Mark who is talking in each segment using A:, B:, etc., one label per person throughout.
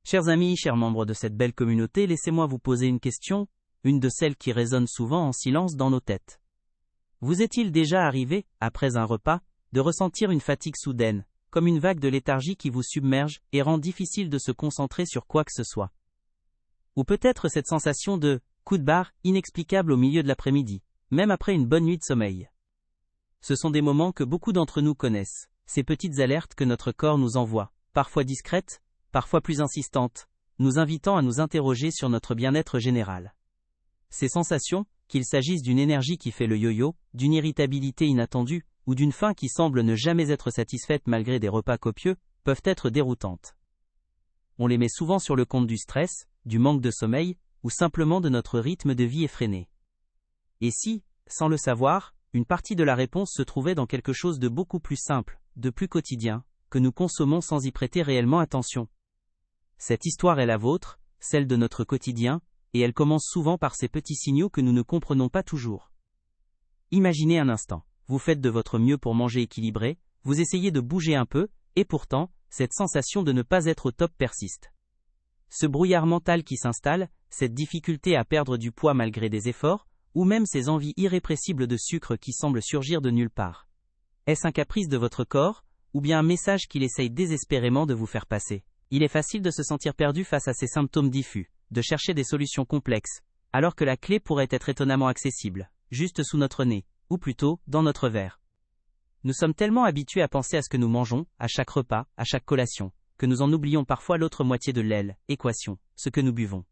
A: Chers amis, chers membres de cette belle communauté, laissez-moi vous poser une question, une de celles qui résonne souvent en silence dans nos têtes. Vous est-il déjà arrivé, après un repas, de ressentir une fatigue soudaine, comme une vague de léthargie qui vous submerge et rend difficile de se concentrer sur quoi que ce soit? Ou peut-être cette sensation de coup de barre inexplicable au milieu de l'après-midi, même après une bonne nuit de sommeil. Ce sont des moments que beaucoup d'entre nous connaissent, ces petites alertes que notre corps nous envoie, parfois discrètes, parfois plus insistantes, nous invitant à nous interroger sur notre bien-être général. Ces sensations, qu'il s'agisse d'une énergie qui fait le yo-yo, d'une irritabilité inattendue, ou d'une faim qui semble ne jamais être satisfaite malgré des repas copieux, peuvent être déroutantes. On les met souvent sur le compte du stress, du manque de sommeil, ou simplement de notre rythme de vie effréné. Et si, sans le savoir, une partie de la réponse se trouvait dans quelque chose de beaucoup plus simple, de plus quotidien, que nous consommons sans y prêter réellement attention? Cette histoire est la vôtre, celle de notre quotidien, et elle commence souvent par ces petits signaux que nous ne comprenons pas toujours. Imaginez un instant, vous faites de votre mieux pour manger équilibré, vous essayez de bouger un peu, et pourtant, cette sensation de ne pas être au top persiste. Ce brouillard mental qui s'installe, cette difficulté à perdre du poids malgré des efforts, ou même ces envies irrépressibles de sucre qui semblent surgir de nulle part. Est-ce un caprice de votre corps, ou bien un message qu'il essaye désespérément de vous faire passer? Il est facile de se sentir perdu face à ces symptômes diffus, de chercher des solutions complexes, alors que la clé pourrait être étonnamment accessible, juste sous notre nez, ou plutôt, dans notre verre. Nous sommes tellement habitués à penser à ce que nous mangeons, à chaque repas, à chaque collation, que nous en oublions parfois l'autre moitié de l'équation, ce que nous buvons.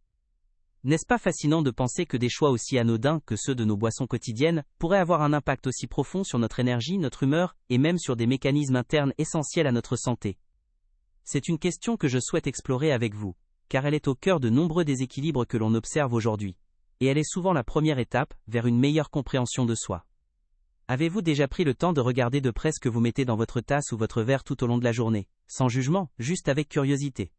A: N'est-ce pas fascinant de penser que des choix aussi anodins que ceux de nos boissons quotidiennes pourraient avoir un impact aussi profond sur notre énergie, notre humeur, et même sur des mécanismes internes essentiels à notre santé? C'est une question que je souhaite explorer avec vous, car elle est au cœur de nombreux déséquilibres que l'on observe aujourd'hui, et elle est souvent la première étape vers une meilleure compréhension de soi. Avez-vous déjà pris le temps de regarder de près ce que vous mettez dans votre tasse ou votre verre tout au long de la journée, sans jugement, juste avec curiosité?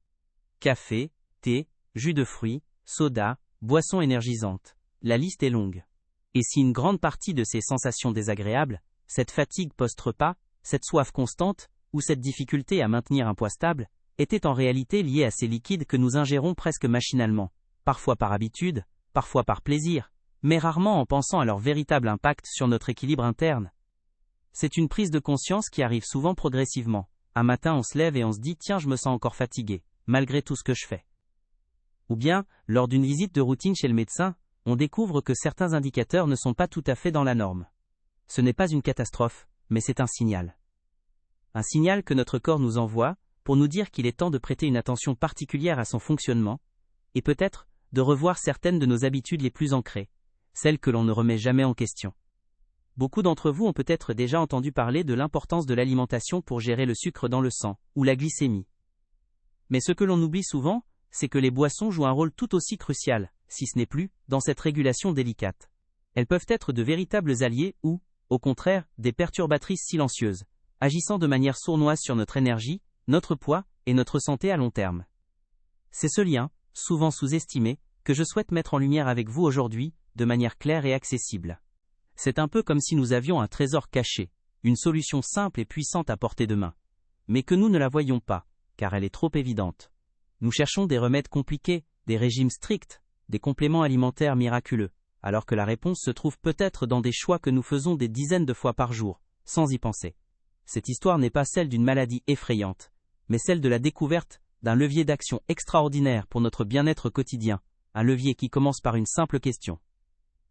A: Café, thé, jus de fruits, soda, boissons énergisantes, la liste est longue. Et si une grande partie de ces sensations désagréables, cette fatigue post-repas, cette soif constante, ou cette difficulté à maintenir un poids stable, était en réalité liée à ces liquides que nous ingérons presque machinalement, parfois par habitude, parfois par plaisir, mais rarement en pensant à leur véritable impact sur notre équilibre interne. C'est une prise de conscience qui arrive souvent progressivement. Un matin on se lève et on se dit « Tiens, je me sens encore fatigué, malgré tout ce que je fais ». Ou bien, lors d'une visite de routine chez le médecin, on découvre que certains indicateurs ne sont pas tout à fait dans la norme. Ce n'est pas une catastrophe, mais c'est un signal. Un signal que notre corps nous envoie, pour nous dire qu'il est temps de prêter une attention particulière à son fonctionnement, et peut-être de revoir certaines de nos habitudes les plus ancrées, celles que l'on ne remet jamais en question. Beaucoup d'entre vous ont peut-être déjà entendu parler de l'importance de l'alimentation pour gérer le sucre dans le sang, ou la glycémie. Mais ce que l'on oublie souvent, c'est que les boissons jouent un rôle tout aussi crucial, si ce n'est plus, dans cette régulation délicate. Elles peuvent être de véritables alliés ou, au contraire, des perturbatrices silencieuses, agissant de manière sournoise sur notre énergie, notre poids et notre santé à long terme. C'est ce lien, souvent sous-estimé, que je souhaite mettre en lumière avec vous aujourd'hui, de manière claire et accessible. C'est un peu comme si nous avions un trésor caché, une solution simple et puissante à portée de main, mais que nous ne la voyons pas, car elle est trop évidente. Nous cherchons des remèdes compliqués, des régimes stricts, des compléments alimentaires miraculeux, alors que la réponse se trouve peut-être dans des choix que nous faisons des dizaines de fois par jour, sans y penser. Cette histoire n'est pas celle d'une maladie effrayante, mais celle de la découverte d'un levier d'action extraordinaire pour notre bien-être quotidien, un levier qui commence par une simple question.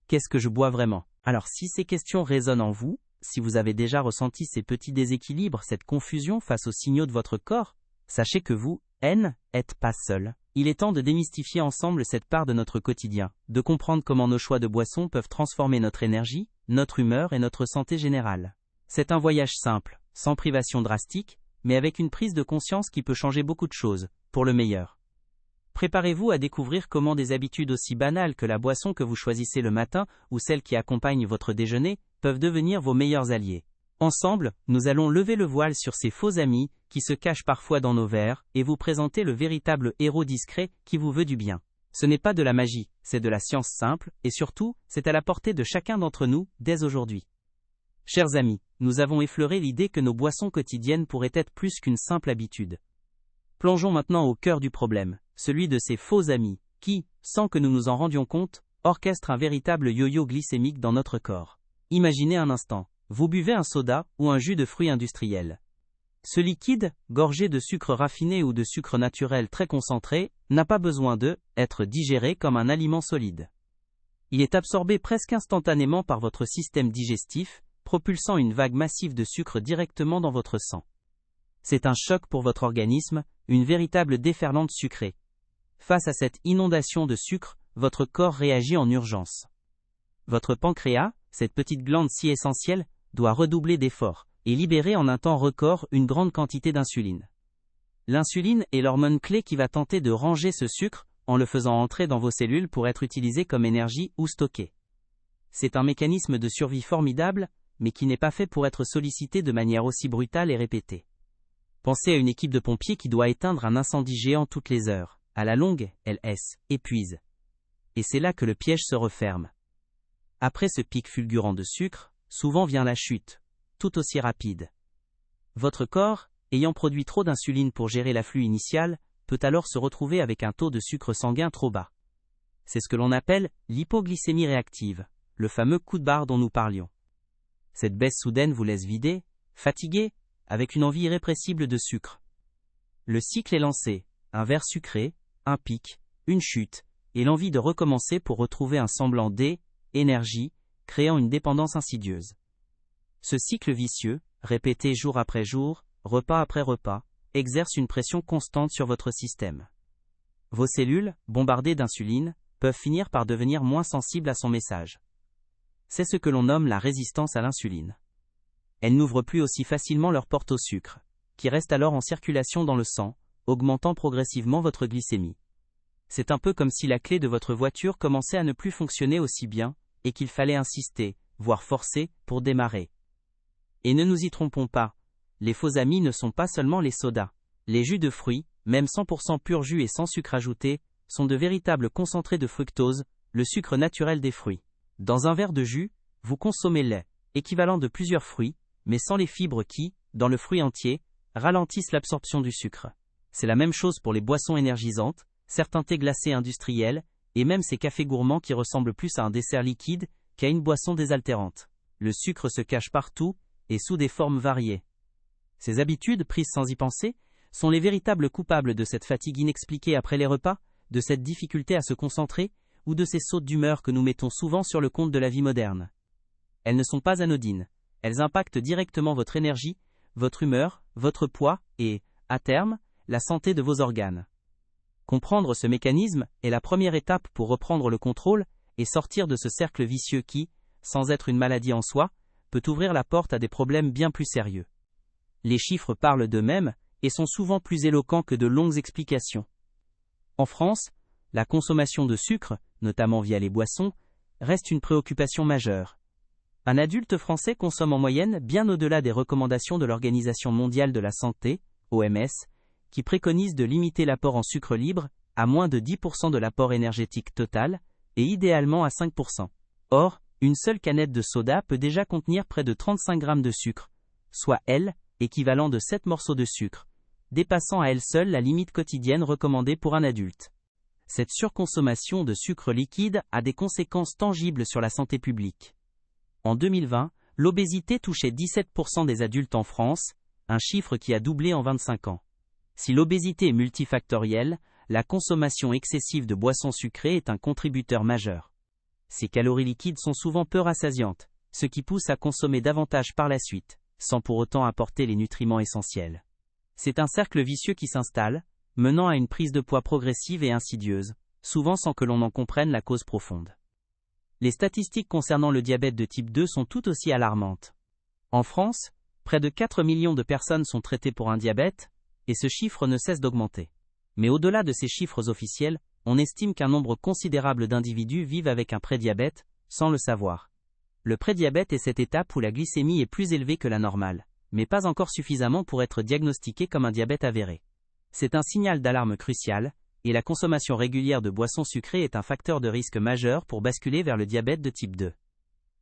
A: Qu'est-ce que je bois vraiment? Alors si ces questions résonnent en vous, si vous avez déjà ressenti ces petits déséquilibres, cette confusion face aux signaux de votre corps, sachez que vous, n'êtes pas seul. Il est temps de démystifier ensemble cette part de notre quotidien, de comprendre comment nos choix de boissons peuvent transformer notre énergie, notre humeur et notre santé générale. C'est un voyage simple, sans privation drastique, mais avec une prise de conscience qui peut changer beaucoup de choses, pour le meilleur. Préparez-vous à découvrir comment des habitudes aussi banales que la boisson que vous choisissez le matin ou celle qui accompagne votre déjeuner peuvent devenir vos meilleurs alliés. Ensemble, nous allons lever le voile sur ces faux amis qui se cachent parfois dans nos verres et vous présenter le véritable héros discret qui vous veut du bien. Ce n'est pas de la magie, c'est de la science simple et surtout, c'est à la portée de chacun d'entre nous dès aujourd'hui. Chers amis, nous avons effleuré l'idée que nos boissons quotidiennes pourraient être plus qu'une simple habitude. Plongeons maintenant au cœur du problème. celui de ces faux amis, qui, sans que nous nous en rendions compte, orchestrent un véritable yo-yo glycémique dans notre corps. Imaginez un instant, vous buvez un soda ou un jus de fruits industriels. Ce liquide, gorgé de sucre raffiné ou de sucre naturel très concentré, n'a pas besoin d'être digéré comme un aliment solide. Il est absorbé presque instantanément par votre système digestif, propulsant une vague massive de sucre directement dans votre sang. C'est un choc pour votre organisme, une véritable déferlante sucrée. Face à cette inondation de sucre, votre corps réagit en urgence. Votre pancréas, cette petite glande si essentielle, doit redoubler d'efforts et libérer en un temps record une grande quantité d'insuline. L'insuline est l'hormone clé qui va tenter de ranger ce sucre en le faisant entrer dans vos cellules pour être utilisé comme énergie ou stocké. C'est un mécanisme de survie formidable, mais qui n'est pas fait pour être sollicité de manière aussi brutale et répétée. Pensez à une équipe de pompiers qui doit éteindre un incendie géant toutes les heures. À la longue, elle épuise. Et c'est là que le piège se referme. Après ce pic fulgurant de sucre, souvent vient la chute, tout aussi rapide. Votre corps, ayant produit trop d'insuline pour gérer l'afflux initial, peut alors se retrouver avec un taux de sucre sanguin trop bas. C'est ce que l'on appelle l'hypoglycémie réactive, le fameux coup de barre dont nous parlions. Cette baisse soudaine vous laisse vidé, fatigué, avec une envie irrépressible de sucre. Le cycle est lancé, un verre sucré, un pic, une chute, et l'envie de recommencer pour retrouver un semblant d'énergie, créant une dépendance insidieuse. Ce cycle vicieux, répété jour après jour, repas après repas, exerce une pression constante sur votre système. Vos cellules, bombardées d'insuline, peuvent finir par devenir moins sensibles à son message. C'est ce que l'on nomme la résistance à l'insuline. Elles n'ouvrent plus aussi facilement leurs portes au sucre, qui reste alors en circulation dans le sang, augmentant progressivement votre glycémie. C'est un peu comme si la clé de votre voiture commençait à ne plus fonctionner aussi bien, et qu'il fallait insister, voire forcer, pour démarrer. Et ne nous y trompons pas, les faux amis ne sont pas seulement les sodas. Les jus de fruits, même 100% pur jus et sans sucre ajouté, sont de véritables concentrés de fructose, le sucre naturel des fruits. Dans un verre de jus, vous consommez le lait, équivalent de plusieurs fruits, mais sans les fibres qui, dans le fruit entier, ralentissent l'absorption du sucre. C'est la même chose pour les boissons énergisantes, certains thés glacés industriels, et même ces cafés gourmands qui ressemblent plus à un dessert liquide qu'à une boisson désaltérante. Le sucre se cache partout, et sous des formes variées. Ces habitudes, prises sans y penser, sont les véritables coupables de cette fatigue inexpliquée après les repas, de cette difficulté à se concentrer, ou de ces sautes d'humeur que nous mettons souvent sur le compte de la vie moderne. Elles ne sont pas anodines, elles impactent directement votre énergie, votre humeur, votre poids et, à terme, la santé de vos organes. Comprendre ce mécanisme est la première étape pour reprendre le contrôle et sortir de ce cercle vicieux qui, sans être une maladie en soi, peut ouvrir la porte à des problèmes bien plus sérieux. Les chiffres parlent d'eux-mêmes et sont souvent plus éloquents que de longues explications. En France, la consommation de sucre, notamment via les boissons, reste une préoccupation majeure. Un adulte français consomme en moyenne bien au-delà des recommandations de l'Organisation mondiale de la santé, OMS, qui préconise de limiter l'apport en sucre libre à moins de 10% de l'apport énergétique total, et idéalement à 5%. Or, une seule canette de soda peut déjà contenir près de 35 grammes de sucre, soit équivalent de 7 morceaux de sucre, dépassant à elle seule la limite quotidienne recommandée pour un adulte. Cette surconsommation de sucre liquide a des conséquences tangibles sur la santé publique. En 2020, l'obésité touchait 17% des adultes en France, un chiffre qui a doublé en 25 ans. Si l'obésité est multifactorielle, la consommation excessive de boissons sucrées est un contributeur majeur. Ces calories liquides sont souvent peu rassasiantes, ce qui pousse à consommer davantage par la suite, sans pour autant apporter les nutriments essentiels. C'est un cercle vicieux qui s'installe, menant à une prise de poids progressive et insidieuse, souvent sans que l'on en comprenne la cause profonde. Les statistiques concernant le diabète de type 2 sont tout aussi alarmantes. En France, près de 4 millions de personnes sont traitées pour un diabète, et ce chiffre ne cesse d'augmenter. Mais au-delà de ces chiffres officiels, on estime qu'un nombre considérable d'individus vivent avec un prédiabète, sans le savoir. Le prédiabète est cette étape où la glycémie est plus élevée que la normale, mais pas encore suffisamment pour être diagnostiqué comme un diabète avéré. C'est un signal d'alarme crucial, et la consommation régulière de boissons sucrées est un facteur de risque majeur pour basculer vers le diabète de type 2.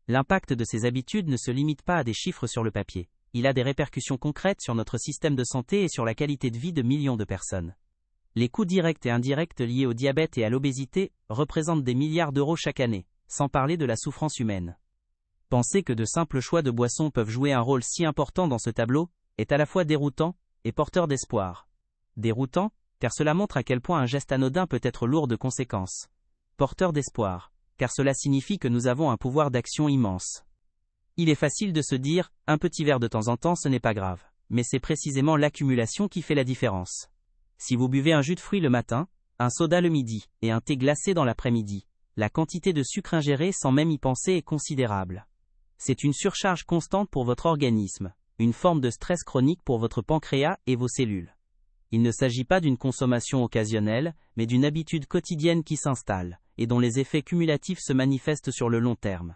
A: L'impact de ces habitudes ne se limite pas à des chiffres sur le papier. Il a des répercussions concrètes sur notre système de santé et sur la qualité de vie de millions de personnes. Les coûts directs et indirects liés au diabète et à l'obésité représentent des milliards d'euros chaque année, sans parler de la souffrance humaine. Penser que de simples choix de boissons peuvent jouer un rôle si important dans ce tableau est à la fois déroutant et porteur d'espoir. Déroutant, car cela montre à quel point un geste anodin peut être lourd de conséquences. Porteur d'espoir, car cela signifie que nous avons un pouvoir d'action immense. Il est facile de se dire, un petit verre de temps en temps ce n'est pas grave, mais c'est précisément l'accumulation qui fait la différence. Si vous buvez un jus de fruits le matin, un soda le midi et un thé glacé dans l'après-midi, la quantité de sucre ingérée sans même y penser est considérable. C'est une surcharge constante pour votre organisme, une forme de stress chronique pour votre pancréas et vos cellules. Il ne s'agit pas d'une consommation occasionnelle, mais d'une habitude quotidienne qui s'installe, et dont les effets cumulatifs se manifestent sur le long terme.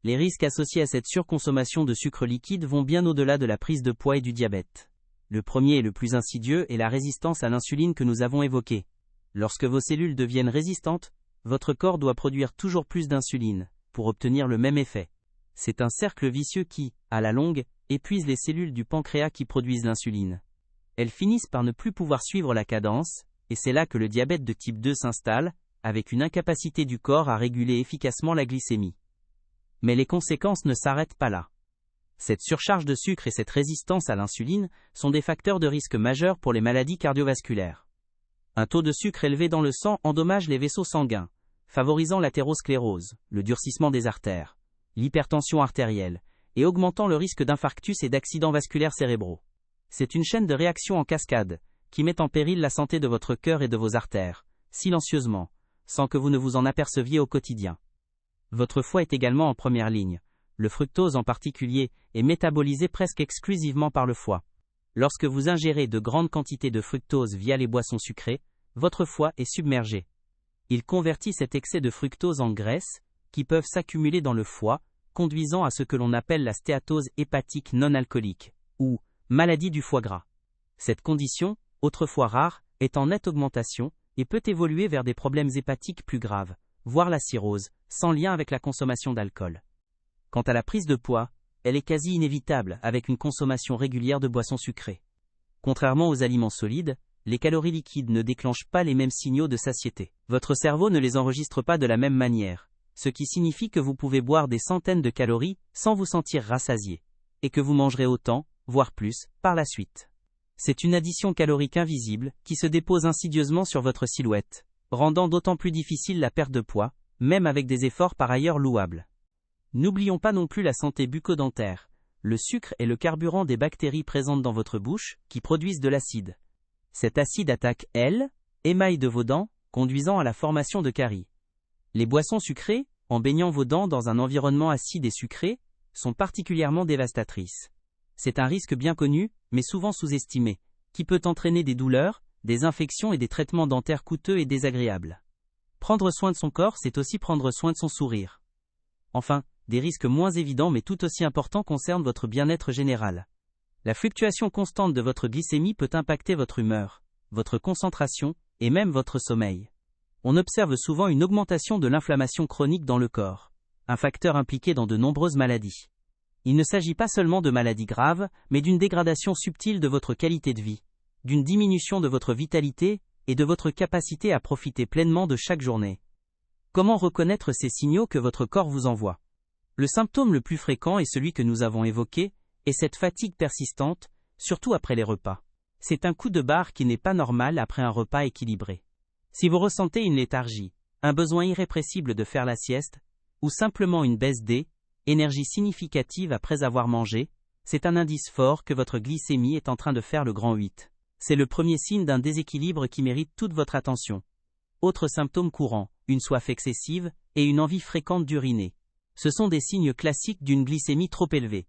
A: Les risques associés à cette surconsommation de sucre liquide vont bien au-delà de la prise de poids et du diabète. Le premier et le plus insidieux est la résistance à l'insuline que nous avons évoquée. Lorsque vos cellules deviennent résistantes, votre corps doit produire toujours plus d'insuline, pour obtenir le même effet. C'est un cercle vicieux qui, à la longue, épuise les cellules du pancréas qui produisent l'insuline. Elles finissent par ne plus pouvoir suivre la cadence, et c'est là que le diabète de type 2 s'installe, avec une incapacité du corps à réguler efficacement la glycémie. Mais les conséquences ne s'arrêtent pas là. Cette surcharge de sucre et cette résistance à l'insuline sont des facteurs de risque majeurs pour les maladies cardiovasculaires. Un taux de sucre élevé dans le sang endommage les vaisseaux sanguins, favorisant l'athérosclérose, le durcissement des artères, l'hypertension artérielle, et augmentant le risque d'infarctus et d'accidents vasculaires cérébraux. C'est une chaîne de réactions en cascade, qui met en péril la santé de votre cœur et de vos artères, silencieusement, sans que vous ne vous en aperceviez au quotidien. Votre foie est également en première ligne. Le fructose en particulier est métabolisé presque exclusivement par le foie. Lorsque vous ingérez de grandes quantités de fructose via les boissons sucrées, votre foie est submergé. Il convertit cet excès de fructose en graisses, qui peuvent s'accumuler dans le foie, conduisant à ce que l'on appelle la stéatose hépatique non alcoolique, ou maladie du foie gras. Cette condition, autrefois rare, est en nette augmentation, et peut évoluer vers des problèmes hépatiques plus graves, voire la cirrhose, sans lien avec la consommation d'alcool. Quant à la prise de poids, elle est quasi inévitable avec une consommation régulière de boissons sucrées. Contrairement aux aliments solides, les calories liquides ne déclenchent pas les mêmes signaux de satiété. Votre cerveau ne les enregistre pas de la même manière, ce qui signifie que vous pouvez boire des centaines de calories sans vous sentir rassasié, et que vous mangerez autant, voire plus, par la suite. C'est une addition calorique invisible qui se dépose insidieusement sur votre silhouette, rendant d'autant plus difficile la perte de poids, même avec des efforts par ailleurs louables. N'oublions pas non plus la santé bucco-dentaire. Le sucre est le carburant des bactéries présentes dans votre bouche, qui produisent de l'acide. Cet acide attaque émail de vos dents, conduisant à la formation de caries. Les boissons sucrées, en baignant vos dents dans un environnement acide et sucré, sont particulièrement dévastatrices. C'est un risque bien connu, mais souvent sous-estimé, qui peut entraîner des douleurs, des infections et des traitements dentaires coûteux et désagréables. Prendre soin de son corps, c'est aussi prendre soin de son sourire. Enfin, des risques moins évidents mais tout aussi importants concernent votre bien-être général. La fluctuation constante de votre glycémie peut impacter votre humeur, votre concentration et même votre sommeil. On observe souvent une augmentation de l'inflammation chronique dans le corps, un facteur impliqué dans de nombreuses maladies. Il ne s'agit pas seulement de maladies graves, mais d'une dégradation subtile de votre qualité de vie, d'une diminution de votre vitalité et de votre capacité à profiter pleinement de chaque journée. Comment reconnaître ces signaux que votre corps vous envoie ? Le symptôme le plus fréquent est celui que nous avons évoqué, est cette fatigue persistante, surtout après les repas. C'est un coup de barre qui n'est pas normal après un repas équilibré. Si vous ressentez une léthargie, un besoin irrépressible de faire la sieste, ou simplement une baisse d'énergie significative après avoir mangé, c'est un indice fort que votre glycémie est en train de faire le grand 8. C'est le premier signe d'un déséquilibre qui mérite toute votre attention. Autres symptômes courants, une soif excessive et une envie fréquente d'uriner. Ce sont des signes classiques d'une glycémie trop élevée.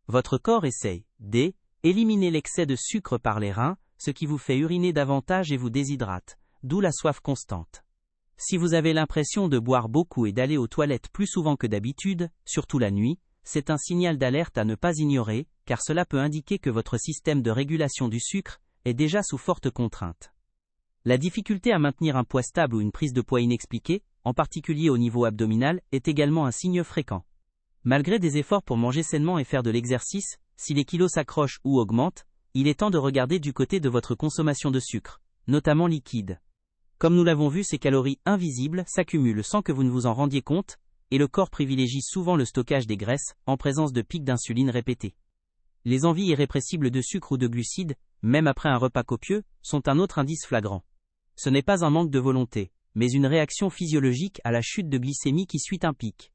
A: Votre corps essaye d'éliminer l'excès de sucre par les reins, ce qui vous fait uriner davantage et vous déshydrate, d'où la soif constante. Si vous avez l'impression de boire beaucoup et d'aller aux toilettes plus souvent que d'habitude, surtout la nuit, c'est un signal d'alerte à ne pas ignorer, car cela peut indiquer que votre système de régulation du sucre est déjà sous forte contrainte. La difficulté à maintenir un poids stable ou une prise de poids inexpliquée, en particulier au niveau abdominal, est également un signe fréquent. Malgré des efforts pour manger sainement et faire de l'exercice, si les kilos s'accrochent ou augmentent, il est temps de regarder du côté de votre consommation de sucre. notamment liquides. Comme nous l'avons vu, ces calories invisibles s'accumulent sans que vous ne vous en rendiez compte, et le corps privilégie souvent le stockage des graisses, en présence de pics d'insuline répétés. Les envies irrépressibles de sucre ou de glucides, même après un repas copieux, sont un autre indice flagrant. Ce n'est pas un manque de volonté, mais une réaction physiologique à la chute de glycémie qui suit un pic.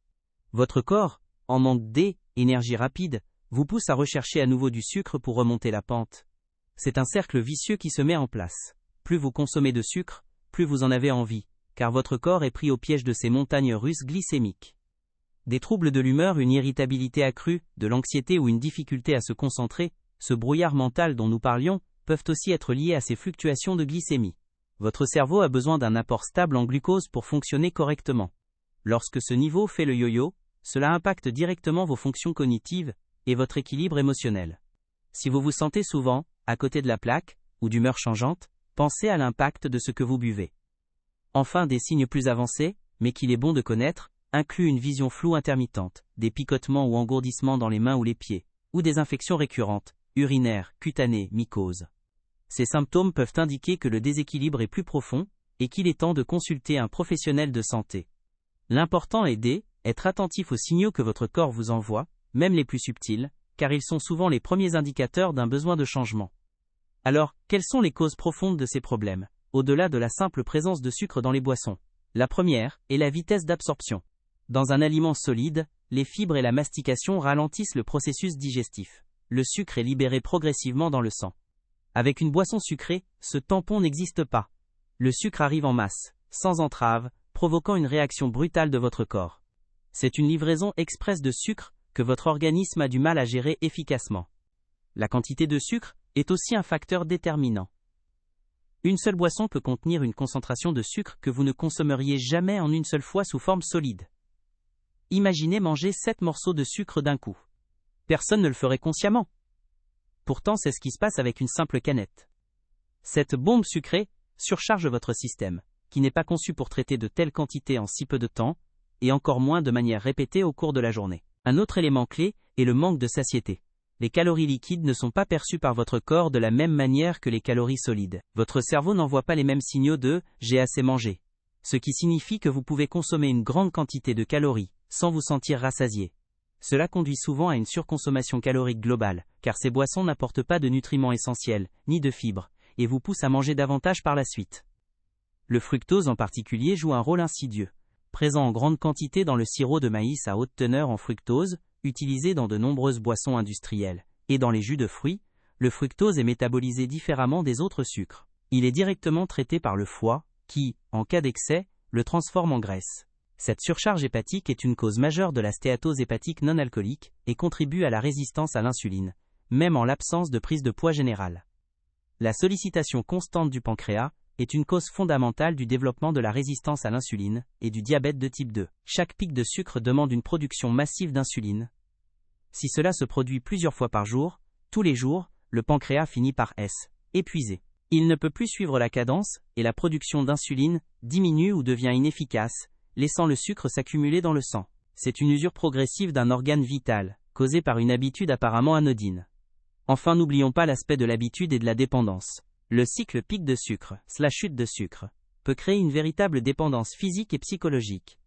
A: Votre corps, en manque d'énergie rapide, vous pousse à rechercher à nouveau du sucre pour remonter la pente. C'est un cercle vicieux qui se met en place. Plus vous consommez de sucre, plus vous en avez envie, car votre corps est pris au piège de ces montagnes russes glycémiques. Des troubles de l'humeur, une irritabilité accrue, de l'anxiété ou une difficulté à se concentrer, ce brouillard mental dont nous parlions, peuvent aussi être liés à ces fluctuations de glycémie. Votre cerveau a besoin d'un apport stable en glucose pour fonctionner correctement. Lorsque ce niveau fait le yo-yo, cela impacte directement vos fonctions cognitives et votre équilibre émotionnel. Si vous vous sentez souvent à côté de la plaque ou d'humeur changeante, pensez à l'impact de ce que vous buvez. Enfin, des signes plus avancés, mais qu'il est bon de connaître, incluent une vision floue intermittente, des picotements ou engourdissements dans les mains ou les pieds, ou des infections récurrentes, urinaires, cutanées, mycoses. Ces symptômes peuvent indiquer que le déséquilibre est plus profond et qu'il est temps de consulter un professionnel de santé. L'important est d'être attentif aux signaux que votre corps vous envoie, même les plus subtils, car ils sont souvent les premiers indicateurs d'un besoin de changement. Alors, quelles sont les causes profondes de ces problèmes, au-delà de la simple présence de sucre dans les boissons? La première est la vitesse d'absorption. Dans un aliment solide, les fibres et la mastication ralentissent le processus digestif. Le sucre est libéré progressivement dans le sang. Avec une boisson sucrée, ce tampon n'existe pas. Le sucre arrive en masse, sans entrave, provoquant une réaction brutale de votre corps. C'est une livraison express de sucre que votre organisme a du mal à gérer efficacement. La quantité de sucre est aussi un facteur déterminant. Une seule boisson peut contenir une concentration de sucre que vous ne consommeriez jamais en une seule fois sous forme solide. Imaginez manger 7 morceaux de sucre d'un coup. Personne ne le ferait consciemment. Pourtant, c'est ce qui se passe avec une simple canette. Cette bombe sucrée surcharge votre système, qui n'est pas conçu pour traiter de telles quantités en si peu de temps, et encore moins de manière répétée au cours de la journée. Un autre élément clé est le manque de satiété. Les calories liquides ne sont pas perçues par votre corps de la même manière que les calories solides. Votre cerveau n'envoie pas les mêmes signaux de « j'ai assez mangé », ce qui signifie que vous pouvez consommer une grande quantité de calories, sans vous sentir rassasié. Cela conduit souvent à une surconsommation calorique globale, car ces boissons n'apportent pas de nutriments essentiels, ni de fibres, et vous poussent à manger davantage par la suite. Le fructose en particulier joue un rôle insidieux. Présent en grande quantité dans le sirop de maïs à haute teneur en fructose, utilisé dans de nombreuses boissons industrielles, et dans les jus de fruits, le fructose est métabolisé différemment des autres sucres. Il est directement traité par le foie, qui, en cas d'excès, le transforme en graisse. Cette surcharge hépatique est une cause majeure de la stéatose hépatique non alcoolique et contribue à la résistance à l'insuline, même en l'absence de prise de poids générale. La sollicitation constante du pancréas est une cause fondamentale du développement de la résistance à l'insuline et du diabète de type 2. Chaque pic de sucre demande une production massive d'insuline. Si cela se produit plusieurs fois par jour, tous les jours, le pancréas finit par épuisé. Il ne peut plus suivre la cadence et la production d'insuline diminue ou devient inefficace, laissant le sucre s'accumuler dans le sang. C'est une usure progressive d'un organe vital, causée par une habitude apparemment anodine. Enfin, n'oublions pas l'aspect de l'habitude et de la dépendance. Le cycle pic de sucre/chute de sucre peut créer une véritable dépendance physique et psychologique.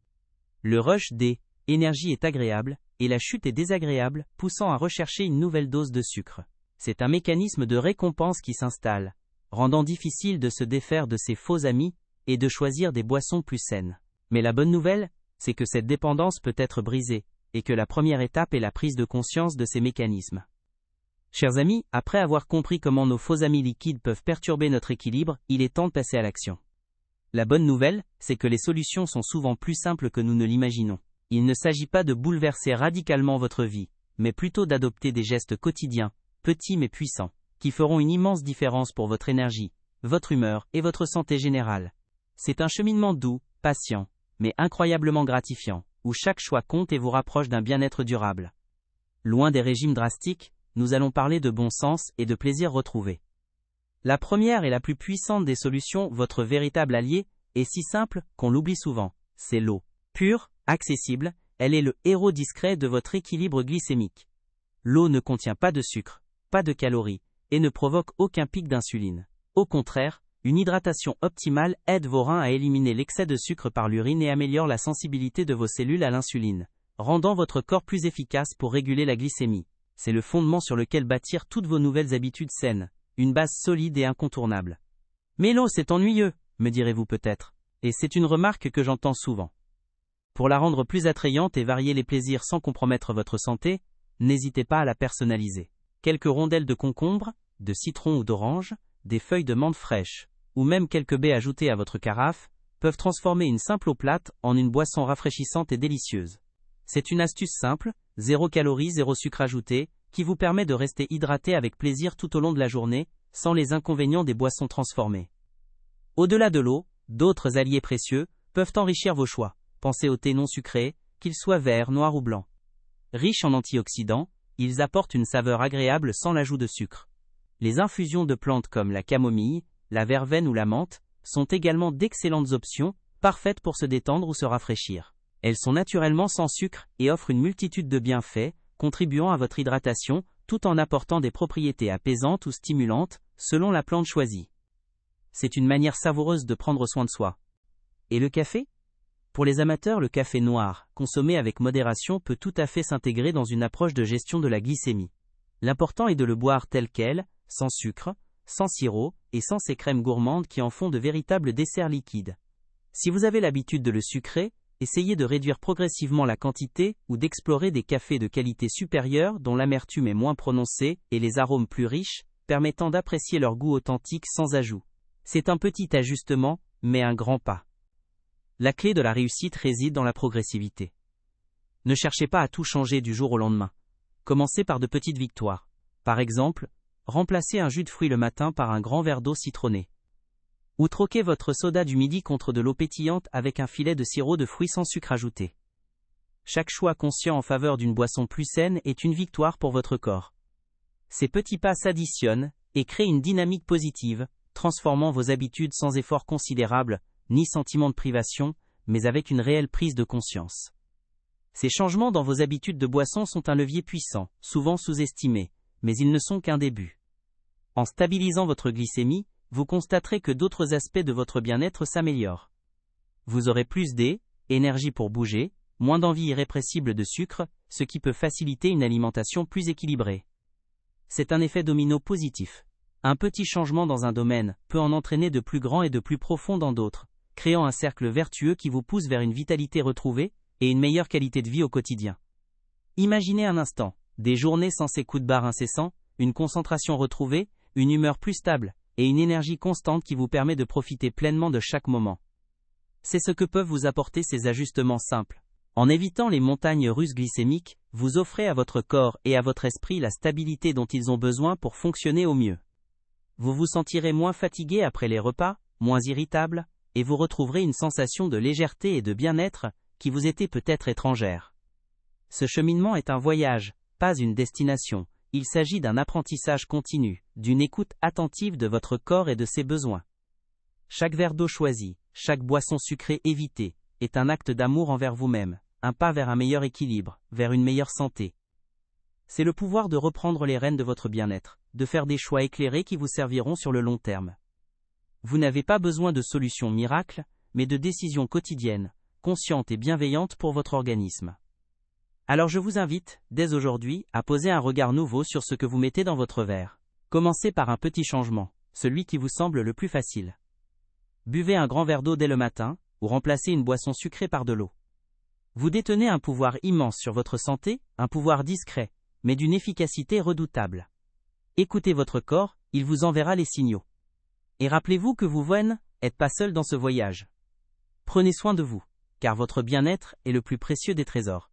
A: Le rush d'énergie est agréable, et la chute est désagréable, poussant à rechercher une nouvelle dose de sucre. C'est un mécanisme de récompense qui s'installe, rendant difficile de se défaire de ses faux amis et de choisir des boissons plus saines. Mais la bonne nouvelle, c'est que cette dépendance peut être brisée, et que la première étape est la prise de conscience de ces mécanismes. Chers amis, après avoir compris comment nos faux amis liquides peuvent perturber notre équilibre, il est temps de passer à l'action. La bonne nouvelle, c'est que les solutions sont souvent plus simples que nous ne l'imaginons. Il ne s'agit pas de bouleverser radicalement votre vie, mais plutôt d'adopter des gestes quotidiens, petits mais puissants, qui feront une immense différence pour votre énergie, votre humeur et votre santé générale. C'est un cheminement doux, patient, mais incroyablement gratifiant, où chaque choix compte et vous rapproche d'un bien-être durable. Loin des régimes drastiques, nous allons parler de bon sens et de plaisir retrouvé. La première et la plus puissante des solutions, votre véritable allié, est si simple qu'on l'oublie souvent, c'est l'eau. Pure, accessible, elle est le héros discret de votre équilibre glycémique. L'eau ne contient pas de sucre, pas de calories, et ne provoque aucun pic d'insuline. Au contraire, Une hydratation optimale aide vos reins à éliminer l'excès de sucre par l'urine et améliore la sensibilité de vos cellules à l'insuline, rendant votre corps plus efficace pour réguler la glycémie. C'est le fondement sur lequel bâtir toutes vos nouvelles habitudes saines, une base solide et incontournable. Mais l'eau, c'est ennuyeux, me direz-vous peut-être. Et c'est une remarque que j'entends souvent. Pour la rendre plus attrayante et varier les plaisirs sans compromettre votre santé, n'hésitez pas à la personnaliser. Quelques rondelles de concombre, de citron ou d'orange, des feuilles de menthe fraîches, ou même quelques baies ajoutées à votre carafe, peuvent transformer une simple eau plate en une boisson rafraîchissante et délicieuse. C'est une astuce simple, 0 calories, 0 sucre ajouté, qui vous permet de rester hydraté avec plaisir tout au long de la journée, sans les inconvénients des boissons transformées. Au-delà de l'eau, d'autres alliés précieux peuvent enrichir vos choix. Pensez au thé non sucré, qu'il soit vert, noir ou blanc. Riches en antioxydants, ils apportent une saveur agréable sans l'ajout de sucre. Les infusions de plantes comme la camomille, la verveine ou la menthe sont également d'excellentes options, parfaites pour se détendre ou se rafraîchir. Elles sont naturellement sans sucre et offrent une multitude de bienfaits, contribuant à votre hydratation, tout en apportant des propriétés apaisantes ou stimulantes, selon la plante choisie. C'est une manière savoureuse de prendre soin de soi. Et le café ? Pour les amateurs, le café noir, consommé avec modération, peut tout à fait s'intégrer dans une approche de gestion de la glycémie. L'important est de le boire tel quel, sans sucre, sans sirop, et sans ces crèmes gourmandes qui en font de véritables desserts liquides. Si vous avez l'habitude de le sucrer, essayez de réduire progressivement la quantité ou d'explorer des cafés de qualité supérieure dont l'amertume est moins prononcée et les arômes plus riches, permettant d'apprécier leur goût authentique sans ajout. C'est un petit ajustement, mais un grand pas. La clé de la réussite réside dans la progressivité. Ne cherchez pas à tout changer du jour au lendemain. Commencez par de petites victoires. Par exemple, remplacez un jus de fruits le matin par un grand verre d'eau citronnée. Ou troquez votre soda du midi contre de l'eau pétillante avec un filet de sirop de fruits sans sucre ajouté. Chaque choix conscient en faveur d'une boisson plus saine est une victoire pour votre corps. Ces petits pas s'additionnent et créent une dynamique positive, transformant vos habitudes sans effort considérable, ni sentiment de privation, mais avec une réelle prise de conscience. Ces changements dans vos habitudes de boisson sont un levier puissant, souvent sous-estimé, mais ils ne sont qu'un début. En stabilisant votre glycémie, vous constaterez que d'autres aspects de votre bien-être s'améliorent. Vous aurez plus d'énergie pour bouger, moins d'envie irrépressible de sucre, ce qui peut faciliter une alimentation plus équilibrée. C'est un effet domino positif. Un petit changement dans un domaine peut en entraîner de plus grands et de plus profonds dans d'autres, créant un cercle vertueux qui vous pousse vers une vitalité retrouvée et une meilleure qualité de vie au quotidien. Imaginez un instant, des journées sans ces coups de barre incessants, une concentration retrouvée, une humeur plus stable, et une énergie constante qui vous permet de profiter pleinement de chaque moment. C'est ce que peuvent vous apporter ces ajustements simples. En évitant les montagnes russes glycémiques, vous offrez à votre corps et à votre esprit la stabilité dont ils ont besoin pour fonctionner au mieux. Vous vous sentirez moins fatigué après les repas, moins irritable, et vous retrouverez une sensation de légèreté et de bien-être qui vous était peut-être étrangère. Ce cheminement est un voyage, pas une destination. Il s'agit d'un apprentissage continu, d'une écoute attentive de votre corps et de ses besoins. Chaque verre d'eau choisi, chaque boisson sucrée évitée, est un acte d'amour envers vous-même, un pas vers un meilleur équilibre, vers une meilleure santé. C'est le pouvoir de reprendre les rênes de votre bien-être, de faire des choix éclairés qui vous serviront sur le long terme. Vous n'avez pas besoin de solutions miracles, mais de décisions quotidiennes, conscientes et bienveillantes pour votre organisme. Alors je vous invite, dès aujourd'hui, à poser un regard nouveau sur ce que vous mettez dans votre verre. Commencez par un petit changement, celui qui vous semble le plus facile. Buvez un grand verre d'eau dès le matin, ou remplacez une boisson sucrée par de l'eau. Vous détenez un pouvoir immense sur votre santé, un pouvoir discret, mais d'une efficacité redoutable. Écoutez votre corps, il vous enverra les signaux. Et rappelez-vous que vous n'êtes pas seul dans ce voyage. Prenez soin de vous, car votre bien-être est le plus précieux des trésors.